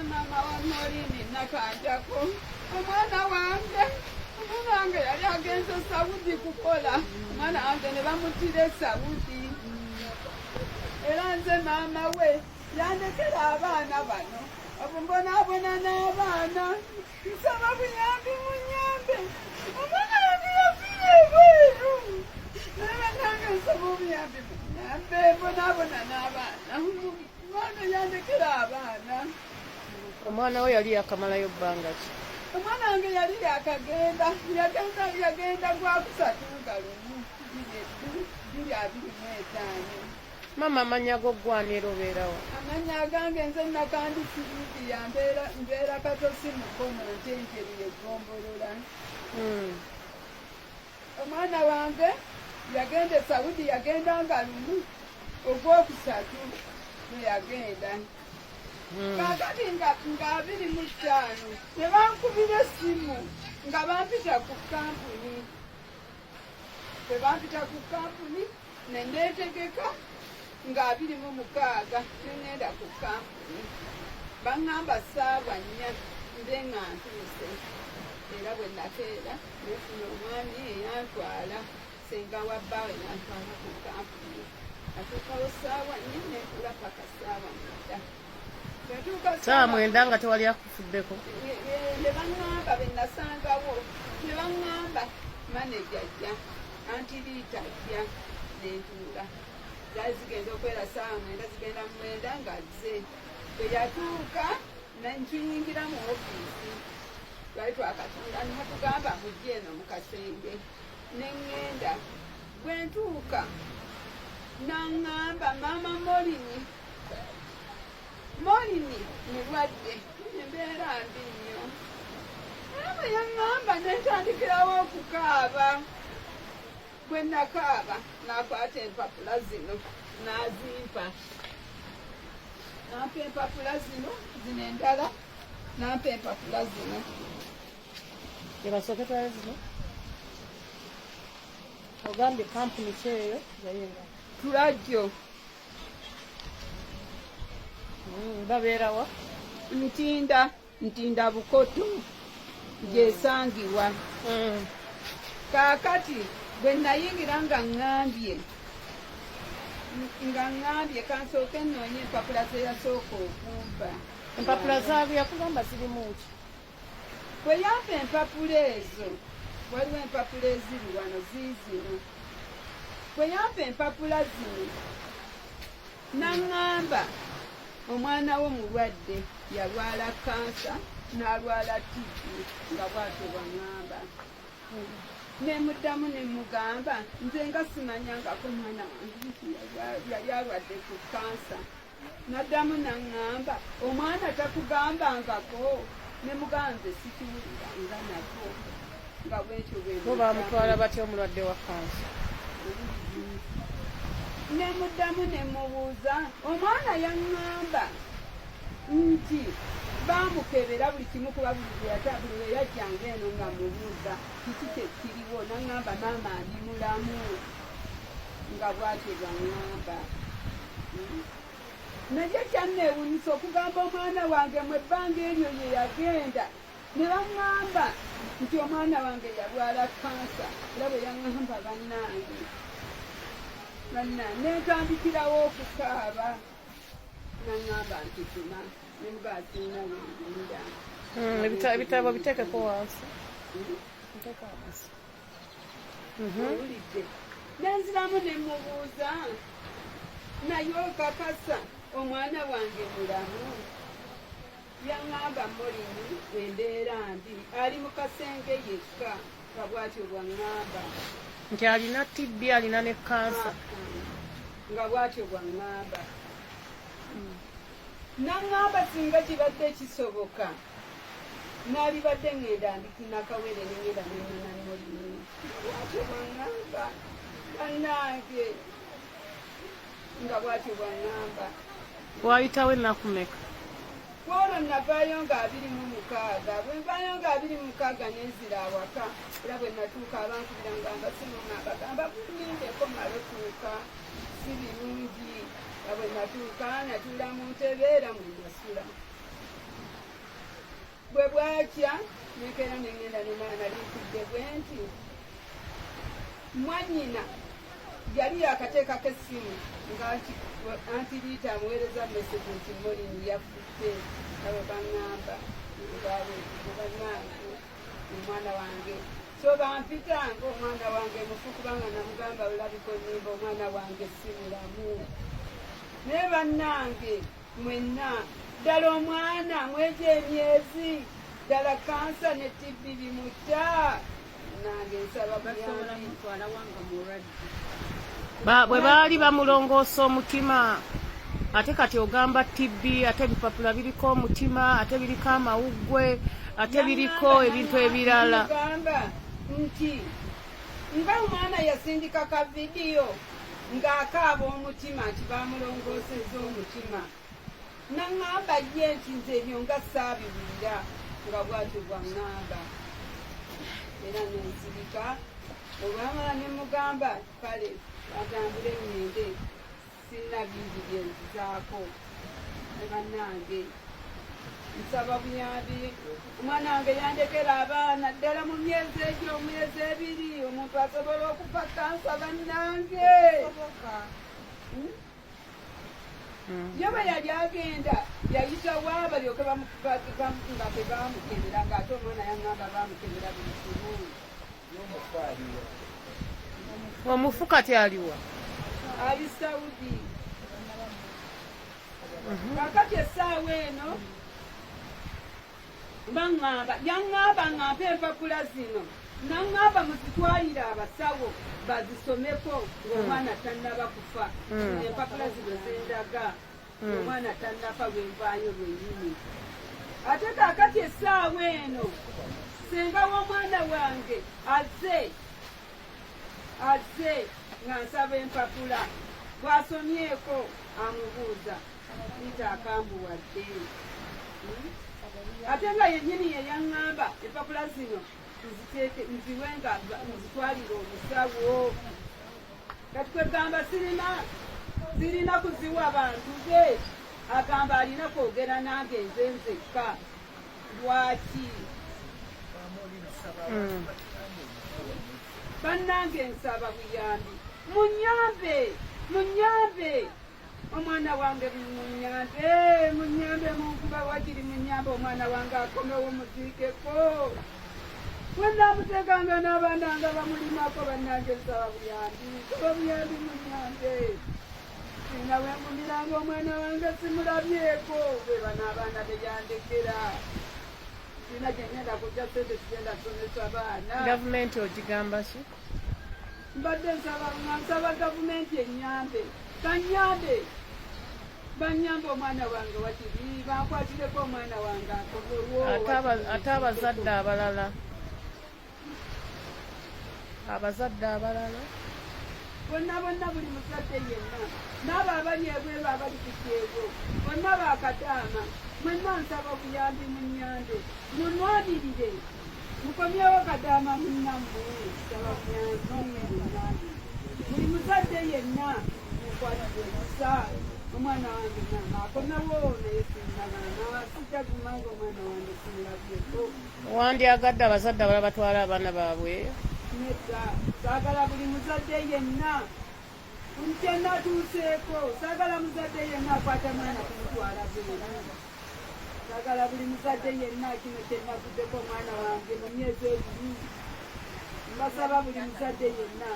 mama wa Morini nakanjako omwana wange yali agenze Saudi kukola omwana wange ne bamutira Saudi era nze maama we yandekera abaana bano obumbonaabona n'abaana nsaba buyambi munyambe omwana wange yafiire ebweru naye nange nsaba obuyambi munyambe mbonaabona n'abaana omwana yandekera abaana. Omwana we yali yakamalayo bbanga ki? Omwana wange yali yagenda gwa kusatu nga lumu 225. Mama amanya go ggwanira obeerawo? Amanya agange nze nakandisiridi mbeera katosi mukono ntenkeri eggombolola. Omwana wange yagenda e Saudi yagenda nga lumu ogwokusatu yagenda. Kakati nga 25 ne bankubira essimu nga bampita ku kampuni ne neetegeka nga 26 nengenda ku kampuni baŋŋamba ssaawa 4 nze nga ntuuse era bwe nakeera nefuna omwami eyantwala senga wa bbaawe yantwala ku kampuni atuukawo ssaawa 4 nekula paka ssaawa 9. Ssaawa 9 nga tewali akufuddeko? Ne baŋŋamba be nasangawo ne baŋŋamba maneja ajja anti liita ajja nentuula zaali zigenda okwera ssaawa 9 zigenda mu 9 nga zze bwe yatuuka nentuyingira mu ofiisi twali twakatunda nihatugamba mujje eno mu kasenge neŋŋenda bwe ntuuka naŋŋamba maama Morini mulwadde embeera mbi nnyo era bwe yaŋŋamba nentandikirawo okukaaba. Bwe nakaaba nakwata empapula zino nazimpa nampa empapula zino endala nampa empapula zino yebasooke twale zino ogambye kampuni kyeyo yayinga Tulajjo babeerawa? Ntinda Bukoto gyesangibwa. Kaakati bwe nayingira nga ŋŋambye kansooke nnoonye empapula ze yasooka okumpa. Empapula zaabu yakugamba zirimu ki? Bwe yampa empapula ezo waliwo empapula eziri wano ziizino. Bwe yampa empapula zino naŋŋamba omwana wo mulwadde yalwala kansa n'alwala tibi nga bwatyo bwaŋŋamba. Nemuddamu nemugamba nze nga simanyangako mwana wange nti yali alwadde ku kansa. Naddamu naŋŋamba omwana takugambangako. Nemugamba nze sikiwuliranga nako nga bwentyo bo bamutwala batya omulwadde wa kansa? Nemuddamu nemubuuza omwana yaŋŋamba nti bamukebera buli kimu kuba buli we yajjanga eno nga mubuuza kiki kyekiriwo. Naŋŋamba maama ali mulamu nga bwatyo bwaŋŋamba. Naye kyanneewuunyisa okugamba omwana wange mu ebbanga eryo ye yagenda ne baŋŋamba nti omwana wange yalwala kansa era bwe yaŋŋamba bannange nentandikirawo okukaaba. Naŋŋamba nti tuma nemugaasiina wengenda ebitabo biteekeko wansi. owulidde nenziramu nemubuuza naye okakasa omwana wange mulamu? Yaŋŋamba Morini embeera mbi ali mu kasenge yekka nga bwatyo bwaŋŋamba nti alina tibi alina ne kansa nga bwatyo bwaŋŋamba. Naŋŋamba singa kibadde kisoboka nalibadde ŋŋenda ndikinakawere nengenda nemana Morini bwatyo bwaŋŋamba bannange nga bwatyo bwaŋŋamba. Wayitawo ennaku mmeka? Olwo navaayo nga 26. Bwe nvaayo nga 26 nenzira awaka era bwe natuuka abankubira ngamba simunaabagamba bulindeko male tuuka si birungi. Nga bwe natuuka natuula mu ntebe era mwe nasula. bwe bwakya nekeera nengenda nemwana linkudde bwe nti mwannyina yali yakateekako essimu nga anti liita amuweereza message nti molini yafudde abo baŋŋamba bannange omwana wange so bampita ngaomwana wange mufu kubanga namugamba olabika onnimba omwana wange simulamu naye bannange mwenna ddala omwana mwezi emyezi ddala kansa ne tibbi bimutta nange nsaba bwe baali bamulongoosa omutima ate kati ogamba tibbi ate ebipapula biriko omutima ate biriko amawuggwe ate biriko ebintu ebirala gamba nti nga omwana yasindika ka vidiyo ng'akaaba omutima nti bamulongooseza omutima naŋŋamba ye nti nze ebyo nga saabiwulira nga bwatyo bwaŋŋamba era nensirika olwamala ne mugamba kale atambule ngende sirina bingi byenzizaako ne bannange nsaba buyambi omwana wange yandekera abaana ddala mu myezi egyo omwezi ebiri omuntu asobola okufa kansa bannange ye bwe yali agenda yayitawa balyoke nga tebamukebera ng'ate omwana yaŋŋamba bamukebera buli kimu omufu kati aliwa ali Saudi kakati essaawa eno baŋŋamba yaŋŋamba ŋŋampa empapula zino naŋŋamba muzitwalire abasawo bazisomeko ng'omwana tannaba kufa empapula zino zendaga omwana tannafa lwenvaayo lwenyini ate kakati essaawa eno senga w'omwana wange azze nga nsaba empapula bw'asomyeko amubuuza nti akambuwadde ate nga yennyini yeyaŋŋamba empapula zino nziwe nga nzitwalire omusawo kati kwegamba sirina kuziwa bantu be agamba alina kwogera nange nze nzekka lwaki bannange nsaba buyambi munyambe omwana wange munyambe munkuba wakiri munyambe omwana wange akomewo muziikeko wenamuteganga n'abaana nga bamulimako bannange nsaba buyambi munyambe sina wengumiranga omwana wange simulabyeko beba n'abaana beyandekera sina gyengenda kujja sente kigenda kusomesa baana gavumenti ogigamba ki mbadde nsaba gavumenti enyambe banyambe omwana wange wakiri bankwatireko omwana wange akomewo ate abazadde abalala bonna buli muzadde yenna n'abo abali ebweru abali ku kyego bonna bakataama mwenna nsaba buyambi munyambe munwadirire mukomyewo kadaama munnammwe nsaba buyambi buli muzadde yenna mukwatire kusa omwana wange akomewo naye sinagana kumanga omwana wange simulabyeko wandyagadde abazadde abalala batwala abaana baabwe nedda saagala buli muzadde yenna nkyenatuuseeko saagala muzadde yenna akwata mwana kumutwala bweru saagala buli muzadde yenna kino kyenavuddeko omwana wange mu myezi ebiri mbasaba buli muzadde yenna